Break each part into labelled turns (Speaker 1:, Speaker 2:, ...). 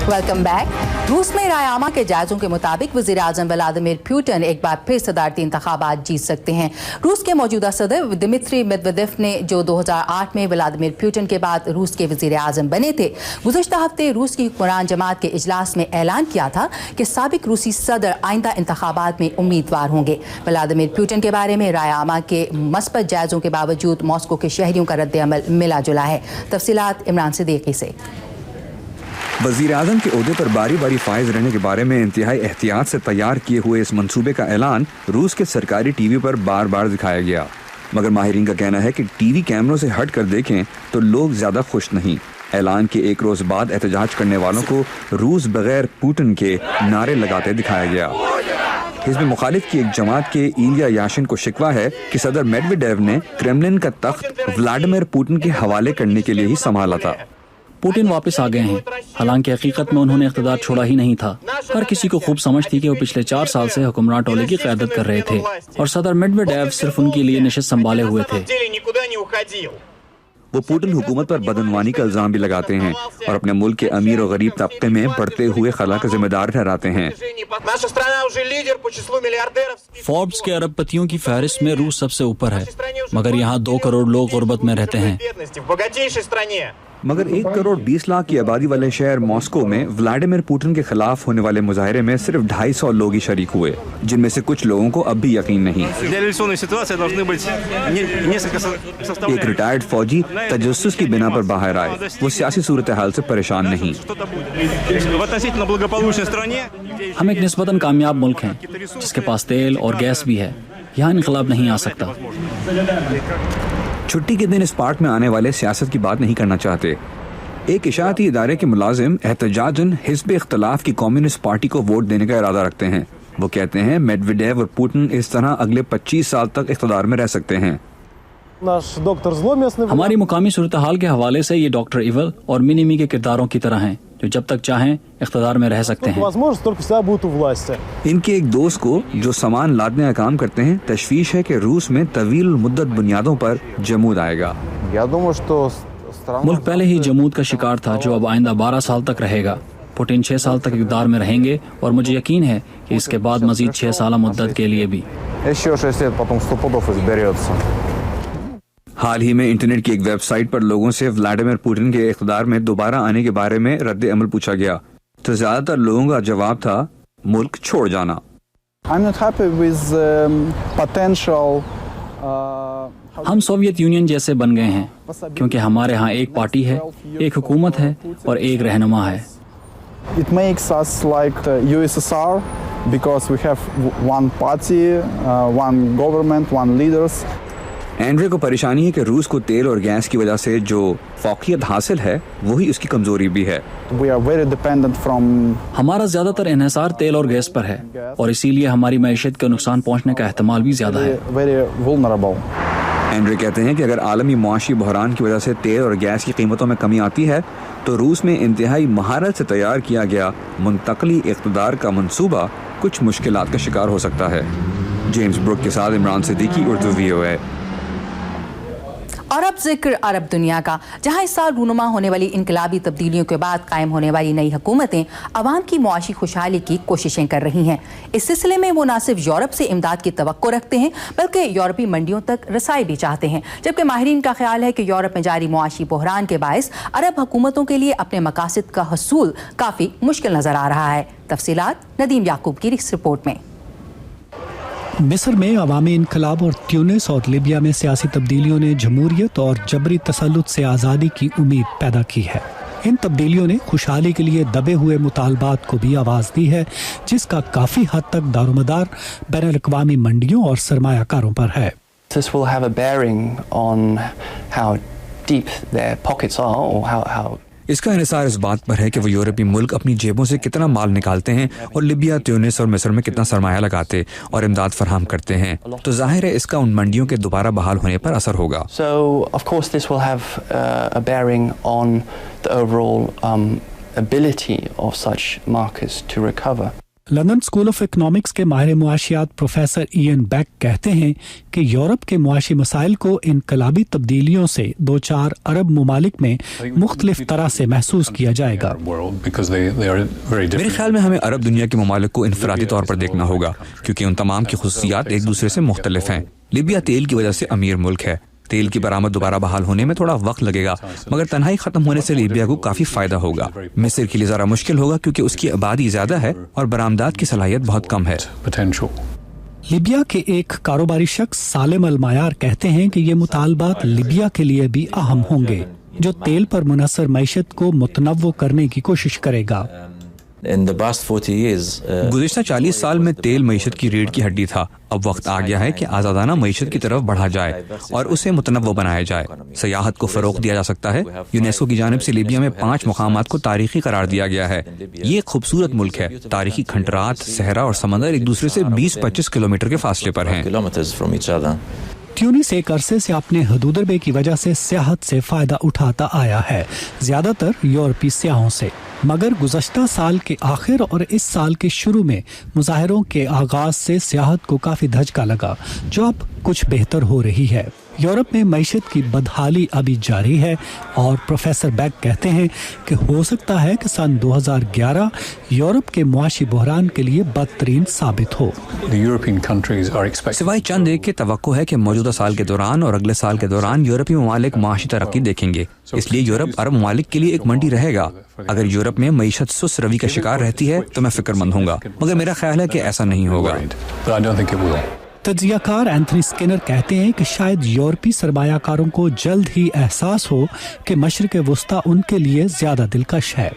Speaker 1: Welcome back. रूस में राय आमा के जायजों के मुताबिक वज़ीर आज़म व्लादिमीर पुतिन एक बार फिर सदारती इंतखाबात जीत सकते हैं। रूस के मौजूदा सदर दिमित्री मेदवेदेव ने जो 2008 में व्लादिमीर पुतिन के बाद रूस के वज़ीर आज़म बने थे, गुज़श्ता हफ्ते रूस की हुक्मरान जमात के इजलास में ऐलान किया था कि साबिक रूसी सदर आइंदा इंतखाबात में उम्मीदवार होंगे। व्लादिमीर पुतिन के बारे में राय आमा के मस्बत जायजों के बावजूद मॉस्को के शहरियों का रद्द अमल मिला जुला है। तफसीलात इमरान सिद्दीकी से।
Speaker 2: वज़ीर आज़म के ओहदे पर बारी बारी फाइज रहने के बारे में इंतहाई एहतियात से तैयार किए हुए इस मंसूबे का ऐलान रूस के सरकारी टीवी पर बार बार दिखाया गया, मगर माहिरीन का कहना है कि टीवी कैमरों से हट कर देखें तो लोग ज़्यादा खुश नहीं। ऐलान के एक रोज़ बाद एहतजाज करने वालों को रूस बगैर पुतिन के नारे लगाते दिखाया गया। हिज़्ब मुखालिफ की एक जमात के इलिया याशिन को शिकवा है कि सदर मेदवेदेव ने क्रेमलिन का तख्त व्लादिमीर पुतिन के हवाले करने के लिए ही संभाला था।
Speaker 3: पुतिन वापस आ गए हैं, हालांकि हकीकत में उन्होंने इख्तिदार छोड़ा ही नहीं था। हर किसी को खूब समझ थी कि वो पिछले 4 साल से हुक्मरान टोले की क़यादत कर रहे थे और सदर मेदवेदेव सिर्फ उनके लिए नशिस्त संभाले हुए थे।
Speaker 2: वो पुतिन हुकूमत पर बदनवानी का इल्जाम भी लगाते हैं और अपने मुल्क के अमीर और गरीब तबके में बढ़ते हुए खला का जिम्मेदार ठहराते हैं।
Speaker 3: फोर्ब्स के अरबपतियों की फहरिस्त में रूस सबसे ऊपर है, मगर यहाँ 2 करोड़ लोग गुर्बत में रहते हैं।
Speaker 2: मगर 1 करोड़ 20 लाख की आबादी वाले शहर मॉस्को में व्लादिमीर पुतिन के खिलाफ होने वाले मुजाहरे में सिर्फ 250 लोग ही शरीक हुए, जिनमें से कुछ लोगों को अब भी यकीन नहीं। एक रिटायर्ड फौजी तजस्सुस की बिना पर बाहर आए, वो सियासी सूरत हाल से परेशान नहीं।
Speaker 3: हम एक निस्बतन कामयाब मुल्क हैं जिसके पास तेल और गैस भी है, यहाँ इनकलाब नहीं आ सकता।
Speaker 2: छुट्टी के दिन इस पार्क में आने वाले सियासत की बात नहीं करना चाहते। एक इशाअती इदारे के मुलाजिम एहतजाजन हिज़्ब इख्तिलाफ की कम्युनिस्ट पार्टी को वोट देने का इरादा रखते हैं। वो कहते हैं मेदवेदेव और पुतिन इस तरह अगले 25 साल तक इख्तिदार में रह सकते हैं।
Speaker 3: हमारी मुकामी सूरत हाल के हवाले से ये डॉक्टर इवल और मिनीमी के किरदारों की तरह हैं, जो जब तक चाहें इख्तिदार में रह सकते हैं।
Speaker 2: इनके एक दोस्त को, जो सामान लादने का काम करते हैं, तशवीश है कि रूस में तवील मुद्दत बुनियादों पर जमूद आएगा।
Speaker 3: मुल्क पहले ही जमूद का शिकार था, जो अब आइंदा 12 साल तक रहेगा। पुतिन 6 साल तक इक़्तिदार में रहेंगे और मुझे यकीन है कि इसके बाद मजीद 6 साल मुद्दत के लिए भी।
Speaker 2: हाल ही में इंटरनेट की एक वेबसाइट पर लोगों से व्लादिमीर पुतिन के इख्तिदार में दोबारा आने के बारे में रद्द अमल पूछा गया, तो ज्यादातर लोगों का जवाब था मुल्क छोड़ जाना।
Speaker 3: हम सोवियत यूनियन जैसे बन गए हैं, क्योंकि हमारे यहाँ एक पार्टी है, एक हुकूमत है और एक रहनुमा है।
Speaker 4: It makes us like the USSR because we have one party, one government, one leaders.
Speaker 2: Andre को परेशानी है कि रूस को तेल और गैस की वजह से जो फौकियत हासिल है वही उसकी कमजोरी भी है।
Speaker 4: We are very dependent from...
Speaker 3: हमारा ज्यादातर इन्हिसार तेल और गैस पर है और इसीलिए हमारी मईशत को नुकसान पहुंचने का एहतमाल भी ज्यादा है।
Speaker 4: Very vulnerable.
Speaker 2: एंड्रे कहते हैं कि अगर आलमी मुआशी बहरान की वजह से तेल और गैस की कीमतों में कमी आती है तो रूस में इंतहाई महारत से तैयार किया गया मुंतकली इक़्तिदार का मंसूबा कुछ मुश्किलात का शिकार हो सकता है। जेम्स ब्रुक के साथ इमरान सिद्दीकी, उर्दू VOA।
Speaker 1: और अब जिक्र अरब दुनिया का, जहां इस साल रूनुमा होने वाली इनकलाबी तब्दीलियों के बाद कायम होने वाली नई हुकूमतें अवाम की मुआशी खुशहाली की कोशिशें कर रही हैं। इस सिलसिले में वो न सिर्फ यूरोप से इमदाद की तवक्को रखते हैं, बल्कि यूरोपी मंडियों तक रसाई भी चाहते हैं। जबकि माहिरीन का ख्याल है कि यूरोप में जारी मुआशी बहरान के बायस अरब हुकूमतों के लिए अपने मकासद का हसूल काफ़ी मुश्किल नज़र आ रहा है। तफसीलात नदीम याकूब की इस रिपोर्ट में।
Speaker 5: मिस्र में अवामी इनकलाब और ट्यूनिस और लीबिया में सियासी तब्दीलियों ने जमहूरियत और जबरी तसल्लुत से आज़ादी की उम्मीद पैदा की है। इन तब्दीलियों ने खुशहाली के लिए दबे हुए मुतालबात को भी आवाज़ दी है, जिसका काफ़ी हद तक दारोमदार बैनुल-अक़वामी मंडियों और सरमायाकारों पर है।
Speaker 6: This will have a bearing on how deep their pockets are or how
Speaker 2: इसका इन्हिसार इस बात पर है कि वो यूरोपी मुल्क अपनी जेबों से कितना माल निकालते हैं और लिबिया, ट्यूनिस और मिस्र में कितना सरमाया लगाते और इमदाद फराहम करते हैं, तो जाहिर है इसका उन मंडियों के दोबारा बहाल होने पर असर होगा।
Speaker 6: So of course this will have a bearing on the overall ability of such markets to recover.
Speaker 5: London school of economics के माहिर मुआशियात प्रोफेसर इयन बैक कहते हैं कि यूरोप के मुआशी मसाइल को इनकलाबी तब्दीलियों से 2-4 अरब ममालिक में मुख्तलिफ तरह से महसूस किया जाएगा।
Speaker 2: मेरे ख्याल में हमें अरब दुनिया के ममालिक को इनफरादी तौर पर देखना होगा, क्योंकि उन तमाम की खुसूसियात एक दूसरे से मुख्तलिफ हैं। लीबिया तेल की वजह से अमीर मुल्क है। तेल की बरामद दोबारा बहाल होने में थोड़ा वक्त लगेगा, मगर तन्हाई खत्म होने से लीबिया को काफी फायदा होगा। मिस्र के लिए जरा मुश्किल होगा क्योंकि उसकी आबादी ज्यादा है और बरामदात की सलाहियत बहुत कम है।
Speaker 5: लीबिया के एक कारोबारी शख्स सालिम अल मायार कहते हैं कि ये मुतालबात लीबिया के लिए भी अहम होंगे, जो तेल पर मुनहसर मईशत को मुतनव्वो करने की कोशिश करेगा।
Speaker 2: गुज़िश्ता 40 साल में तेल मईशत की रीढ़ की हड्डी था। अब वक्त आ गया है कि आज़ादाना मईशत की तरफ बढ़ा जाए और उसे मुतनव्वो बनाया जाए। सयाहत को फ़रोग़ दिया जा सकता है। यूनेस्को की जानिब से लीबिया में 5 मकामात को तारीखी करार दिया गया है। ये एक खूबसूरत मुल्क है। तारीखी खंडरात, सहरा और समंदर एक दूसरे से 20-25 किलोमीटर के फासले पर हैं।
Speaker 5: ट्यूनिस एक अरसे से अपने हदूदरबे की वजह से सियाहत से फायदा उठाता आया है, ज्यादातर यूरोपीय सियाहों से। मगर गुज़श्ता साल के आखिर और इस साल के शुरू में मुजाहिरों के आगाज से सियाहत को काफी धचका लगा, जो अब कुछ बेहतर हो रही है। यूरोप में मईशत की बदहाली अभी जारी है और प्रोफेसर बैक कहते हैं कि हो सकता है कि सन 2011 यूरोप के मुआशी बहरान के लिए बदतरीन साबित हो।
Speaker 2: सिवाय चंद एक के तवक्को है कि मौजूदा साल के दौरान और अगले साल के दौरान यूरोपीय ममालिक माशी तरक्की देखेंगे। इसलिए यूरोप अरब ममालिक के लिए एक मंडी रहेगा। अगर यूरोप में मईशत सुस्त रवि का शिकार रहती है तो मैं फिक्रमंद हूँगा, मगर मेरा ख्याल है कि ऐसा नहीं होगा।
Speaker 5: तज्जियाकार एंथनी स्किनर कहते हैं कि शायद यूरोपीय सरमायाकारों को जल्द ही एहसास हो कि मशरिक़ वुस्ता उनके लिए ज्यादा दिलकश है।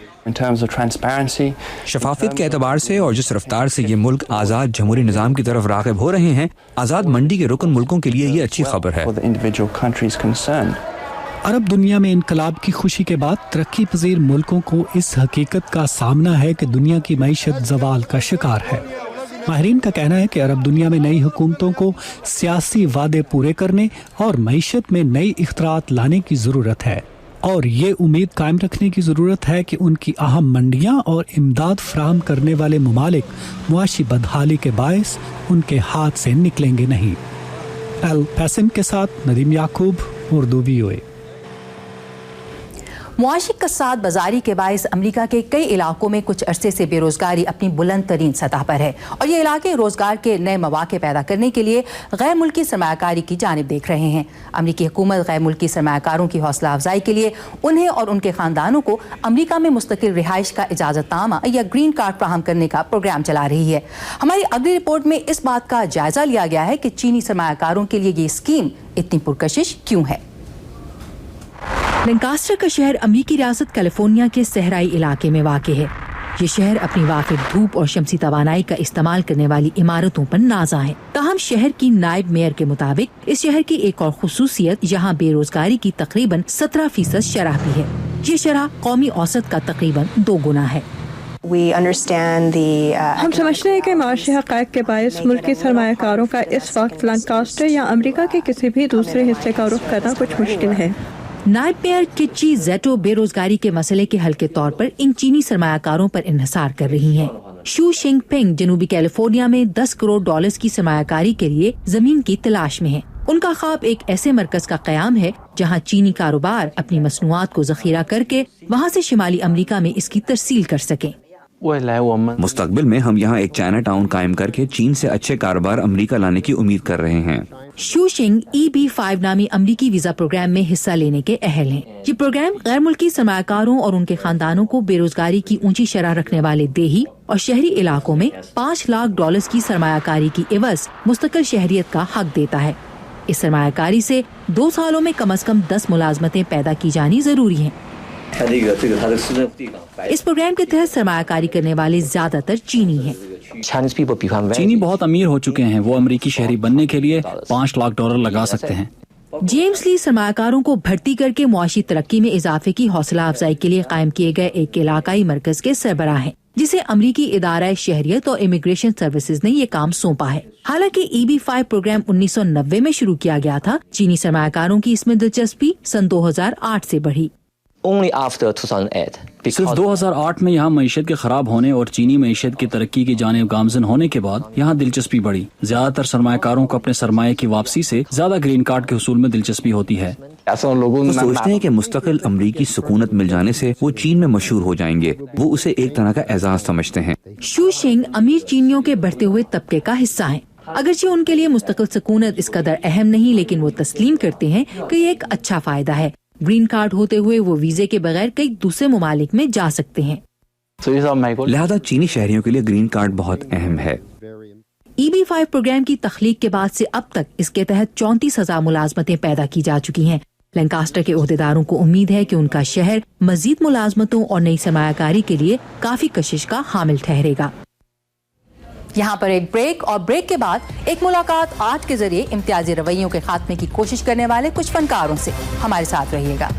Speaker 2: शफाफियत के एतबार से और जिस रफ्तार से ये मुल्क आज़ाद जमहूरी निज़ाम की तरफ राग़िब हो रहे हैं, आज़ाद मंडी के रुकन मुल्कों के लिए ये अच्छी खबर है।
Speaker 5: अरब दुनिया में इनकलाब की खुशी के बाद तरक्की पजीर मुल्कों को इस हकीकत का सामना है कि दुनिया की मईशत ज़वाल का शिकार है। माहिरीन का कहना है कि अरब दुनिया में नई हुकूमतों को सियासी वादे पूरे करने और मईशत में नई इख्तरात लाने की ज़रूरत है, और ये उम्मीद कायम रखने की ज़रूरत है कि उनकी अहम मंडियाँ और इमदाद फराहम करने वाले ममालिक मुआशी बदहाली के बायस उनके हाथ से निकलेंगे नहीं। एल फैसन के साथ नदीम याकूब, उर्दू VOA।
Speaker 1: मुआशी कसाद बाजारी के बायस अमरीका के कई इलाकों में कुछ अरसे से बेरोजगारी अपनी बुलंद तरीन सतह पर है, और ये इलाके रोजगार के नए मौके पैदा करने के लिए गैर मुल्की सरमायाकारी की जानिब देख रहे हैं। अमरीकी हुकूमत गैर मुल्की सरमायाकारों की हौसला अफजाई के लिए उन्हें और उनके खानदानों को अमरीका में मुस्तकिल रिहाइश का इजाज़तनामा या ग्रीन कार्ड फ्राहम करने का प्रोग्राम चला रही है। हमारी अगली रिपोर्ट में इस बात का जायजा लिया गया है कि चीनी सरमायाकारों के लिए ये स्कीम इतनी पुरकशिश क्यों है। लैंकास्टर का शहर अमरीकी रियासत कैलिफोर्निया के सहराई इलाके में वाक़ है। ये शहर अपनी वाक़िफ़ धूप और शमसी तवानाई का इस्तेमाल करने वाली इमारतों पर नाज़ा है। ताहम शहर की नायब मेयर के मुताबिक इस शहर की एक और खुसूसियत यहाँ बेरोजगारी की तकरीबन 17% शरह भी है। ये शरह कौमी औसत का तकरीबन 2 गुना है।
Speaker 7: हम समझते हैं कि माशी हक़ाइक़ के बायस मुल्की सरमायाकारों का इस वक्त लैंकास्टर या अमरीका के किसी भी दूसरे हिस्से का रुख करना कुछ मुश्किल है।
Speaker 1: नायब मेयर किची जेटो बेरोजगारी के मसले के हल के तौर पर इन चीनी सरमायाकारों पर इन्हिसार कर रही हैं। शू शिंगपिंग जनूबी कैलिफोर्निया में $10 करोड़ की सरमायाकारी के लिए जमीन की तलाश में है। उनका ख्वाब एक ऐसे मरकज का कयाम है जहां चीनी कारोबार अपनी मसनूआत को जखीरा करके वहां से शिमाली अमरीका में इसकी तरसील कर सकें।
Speaker 2: मुस्तकबिल में हम यहाँ एक चाइना टाउन कायम करके चीन से अच्छे कारोबार अमरीका लाने की उम्मीद कर रहे हैं।
Speaker 1: शू शिंग EB-5 नामी अमरीकी वीजा प्रोग्राम में हिस्सा लेने के अहल हैं। ये प्रोग्राम गैर मुल्की सरमायाकारों और उनके खानदानों को बेरोजगारी की ऊंची शरह रखने वाले देही और शहरी इलाकों में $5 लाख की सरमायाकारी की एवज मुस्तकिल शहरियत का हक देता है। इस सरमायाकारी से 2 सालों में कम से कम 10 मुलाजमतें पैदा की जानी जरूरी हैं। इस प्रोग्राम के तहत सरमायाकारी करने वाले ज्यादातर चीनी हैं।
Speaker 3: चीनी बहुत अमीर हो चुके हैं। वो अमेरिकी शहरी बनने के लिए $5 लाख लगा सकते हैं।
Speaker 1: जेम्स ली सरमायाकारों को भर्ती करके मुआशी तरक्की में इजाफे की हौसला अफजाई के लिए कायम किए गए एक इलाकाई मरकज के सरबराह हैं, जिसे अमरीकी इदारा शहरियत और इमिग्रेशन सर्विसेज ने ये काम सौंपा है। हालांकि EB-5 प्रोग्राम 1990 में शुरू किया गया था। चीनी सरमायाकारों की इसमें दिलचस्पी सन 2008 से बढ़ी।
Speaker 8: only after 2008.
Speaker 3: सिर्फ 2008 में यहाँ मईशत के खराब होने और चीनी मईशत की तरक्की की जानिब गामजन होने के बाद यहाँ दिलचस्पी बढ़ी। ज्यादातर सरमायाकारों को अपने सरमाए की वापसी से ज्यादा ग्रीन कार्ड के हुसूल में दिलचस्पी होती है।
Speaker 2: वो सोचते हैं कि मुस्तकिल अमरीकी सुकूनत मिल जाने से वो चीन में मशहूर हो जाएंगे। वो उसे एक तरह का एजाज समझते हैं।
Speaker 9: शू शिंग अमीर चीनियों के बढ़ते हुए तबके का हिस्सा हैं। अगरचे उनके लिए मुस्तकिल सुकूनत इस कदर अहम नहीं, लेकिन वो तस्लीम करते हैं कि ये एक अच्छा फायदा है। ग्रीन कार्ड होते हुए वो वीजे के बगैर कई दूसरे ममालिक में जा सकते हैं।
Speaker 2: लिहाजा चीनी शहरियों के लिए ग्रीन कार्ड बहुत अहम है।
Speaker 9: EB-5 प्रोग्राम की तख्लीक के बाद से अब तक इसके तहत 34,000 मुलाजमतें पैदा की जा चुकी हैं। लैंकास्टर के ओहदेदारों को उम्मीद है कि उनका शहर मजीद मुलाजमतों और नई सरमायाकारी के लिए काफी कशिश का हामिल ठहरेगा।
Speaker 1: यहाँ पर एक ब्रेक, और ब्रेक के बाद एक मुलाकात आर्ट के जरिए इम्तियाजी रवैयों के खात्मे की कोशिश करने वाले कुछ फनकारों से। हमारे साथ रहिएगा।